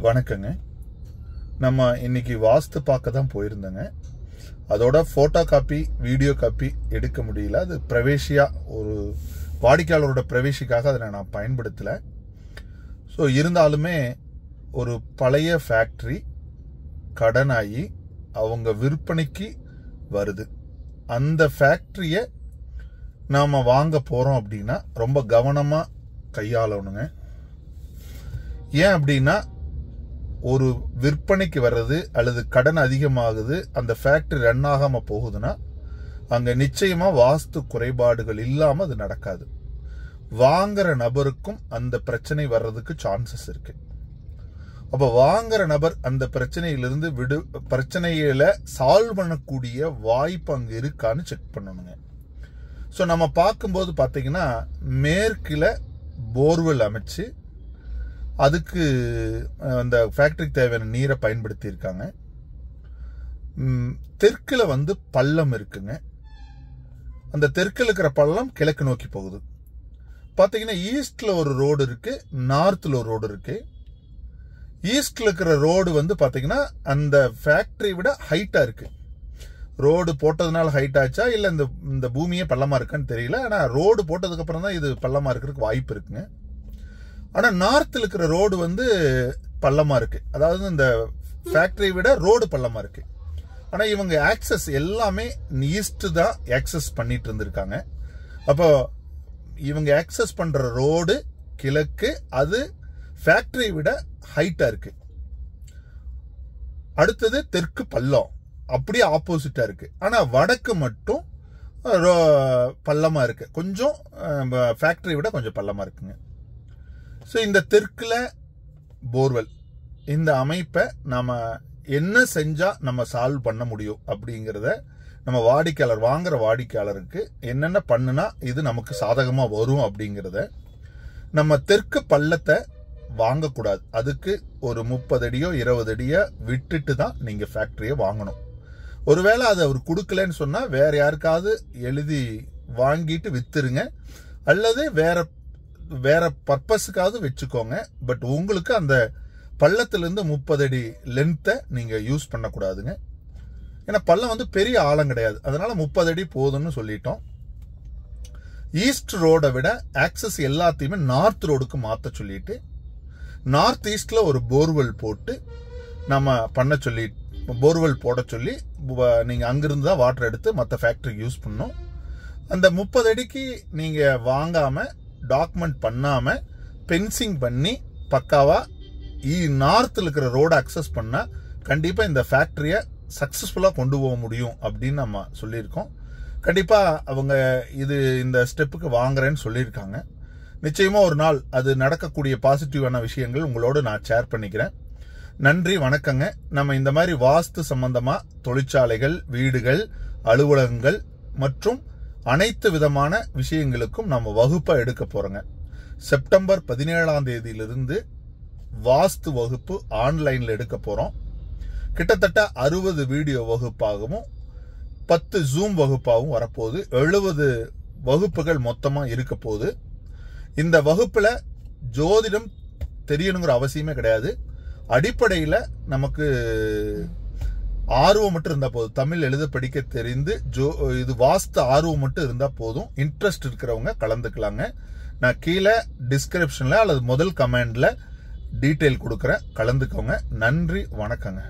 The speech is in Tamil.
வணக்கங்க. நம்ம இன்னைக்கு வாஸ்து பார்க்க தான் போயிருந்தோங்க. அதோட போட்டோ காப்பி வீடியோ காப்பி எடுக்க முடியல. அது பிரவேசியா ஒரு வாடிக்கையாளரோட பிரவேசிக்காக அதை நான் பயன்படுத்தலை. ஸோ இருந்தாலுமே ஒரு பழைய ஃபேக்ட்ரி கடனாகி அவங்க விற்பனைக்கு வருது. அந்த ஃபேக்ட்ரியை நாம் வாங்க போகிறோம் அப்படின்னா ரொம்ப கவனமாக கையாளணுங்க. ஏன் அப்படின்னா ஒரு விற்பனைக்கு வர்றது அல்லது கடன் அதிகமாகுது, அந்த ஃபேக்டரி ரன் ஆகாம போகுதுன்னா அங்க நிச்சயமா வாஸ்து குறைபாடுகள் இல்லாம அது நடக்காது. வாங்குற நபருக்கும் அந்த பிரச்சனை வர்றதுக்கு சான்சஸ் இருக்கு. அப்ப வாங்குற நபர் அந்த பிரச்சனையிலிருந்து பிரச்சனையில சால்வ் பண்ணக்கூடிய வாய்ப்பு அங்க இருக்கான்னு செக் பண்ணணுங்க. ஸோ நம்ம பார்க்கும்போது பார்த்தீங்கன்னா மேற்குல போர்வெல் அமைச்சு அதுக்கு அந்த ஃபேக்டரிக்கு தேவையான நீரை பயன்படுத்தி இருக்காங்க. தெற்குல பள்ளம் இருக்குங்க. அந்த தெற்குல இருக்கிற பள்ளம் கிழக்கு நோக்கி போகுது. பார்த்தீங்கன்னா ஈஸ்ட்ல ஒரு ரோடு இருக்கு, நார்த்ல ஒரு ரோடு இருக்கு. ஈஸ்ட்ல இருக்கிற ரோடு பார்த்தீங்கன்னா அந்த ஃபேக்டரி விட ஹைட்டா இருக்கு. ரோடு போட்டதுனால ஹைட் ஆச்சா இல்ல இந்த பூமியே பள்ளமா இருக்கான்னு தெரியல. ஆனா ரோடு போட்டதுக்கு அப்புறம் தான் இது பள்ளமா இருக்கிறதுக்கு வாய்ப்பு இருக்குங்க. ஆனா நார்த்ல இருக்கிற ரோடு பள்ளமா இருக்கு. அதாவது இந்த ஃபேக்டரி விட ரோடு பள்ளமா இருக்கு. ஆனா இவங்க ஆக்சஸ் எல்லாமே ஈஸ்ட் தான் ஆக்சஸ் பண்ணிட்டு இருந்திருக்காங்க. அப்போ இவங்க ஆக்சஸ் பண்ற ரோடு கிழக்கு, அது ஃபேக்டரி விட ஹைட்டா இருக்கு. அடுத்தது தெற்கு பள்ளம், அப்படியே ஆப்போசிட்டா இருக்கு. ஆனா வடக்கு மட்டும் பள்ளமா இருக்கு. கொஞ்சம் ஃபேக்டரி விட கொஞ்சம் பள்ளமா இருக்குங்க. ஸோ இந்த தெற்குல போர்வெல், இந்த அமைப்பை நம்ம என்ன செஞ்சா நம்ம சால்வ் பண்ண முடியும் அப்படிங்கிறத நம்ம வாங்குற வாடிக்கையாளருக்கு என்னென்ன பண்ணுனா இது நமக்கு சாதகமா வரும் அப்படிங்கிறத நம்ம தெற்கு பள்ளத்தை வாங்கக்கூடாது. அதுக்கு ஒரு 30 அடியோ 20 அடியோ விட்டுட்டு தான் நீங்க ஃபேக்டரியை வாங்கணும். ஒருவேளை அது அவர் கொடுக்கலன்னு சொன்னா வேற யாருக்காவது எழுதி வாங்கிட்டு வித்துருங்க, அல்லது வேற பர்பஸுக்காவது வச்சுக்கோங்க. பட் உங்களுக்கு அந்த பள்ளத்திலிருந்து 30 அடி லென்த்தை நீங்க யூஸ் பண்ணக்கூடாதுங்க. ஏன்னா பள்ளம் பெரிய ஆழம் கிடையாது, அதனால 30 அடி போதும்னு சொல்லிட்டோம். ஈஸ்ட் ரோடை விட ஆக்சஸ் எல்லாத்தையுமே நார்த் ரோடுக்கு மாற்ற சொல்லிட்டு நார்த் ஈஸ்ட்ல ஒரு போர்வெல் போட்டு நம்ம போர்வெல் போட சொல்லி நீங்க அங்கிருந்து தான் வாட்டர் எடுத்து மற்ற ஃபேக்டரிக்கு யூஸ் பண்ணணும். அந்த 30 அடிக்கு நீங்க வாங்காம டாக்குமெண்ட் பண்ணாம பென்சிங் பண்ணி பக்காவா நார்த்ல இருக்கிற ரோட அக்சஸ் பண்ணா கண்டிப்பா இந்த ஃபேக்டரியை சக்சஸ்ஃபுல்லா கொண்டு போக முடியும் அப்படின்னு நம்ம சொல்லியிருக்கோம். கண்டிப்பா அவங்க இந்த ஸ்டெப்புக்கு வாங்குறேன்னு சொல்லியிருக்காங்க. நிச்சயமா ஒரு நாள் அது நடக்கக்கூடிய பாசிட்டிவான விஷயங்கள் உங்களோட நான் ஷேர் பண்ணிக்கிறேன். நன்றி, வணக்கங்க. நம்ம இந்த மாதிரி வாஸ்து சம்பந்தமா தொழிற்சாலைகள், வீடுகள், அலுவலகங்கள் மற்றும் அனைத்து விதமான விஷயங்களுக்கும் நம்ம வகுப்பை எடுக்க போறோங்க. செப்டம்பர் 17ஆம் தேதியிலிருந்து வாஸ்து வகுப்பு ஆன்லைன்ல எடுக்க போறோம். கிட்டத்தட்ட 60 வீடியோ வகுப்பாகவும் 10 ஜூம் வகுப்பாகவும் வரப்போகுது. 70 வகுப்புகள் மொத்தமா இருக்க போகுது. இந்த வகுப்புல ஜோதிடம் தெரியணுங்கிற அவசியமே கிடையாது. அடிப்படையில நமக்கு ஆர்வம் மட்டும் இருந்தா போதும். தமிழ் எழுத படிக்க தெரிந்து இது வாஸ்து ஆர்வம் மட்டும் இருந்தா போதும். இன்ட்ரெஸ்ட் இருக்கிறவங்க கலந்துக்கலாங்க. நான் கீழே டிஸ்கிரிப்ஷன்ல அல்லது முதல் கமெண்ட்ல டீட்டெயில் கொடுக்குறேன், கலந்துக்கோங்க. நன்றி, வணக்கங்க.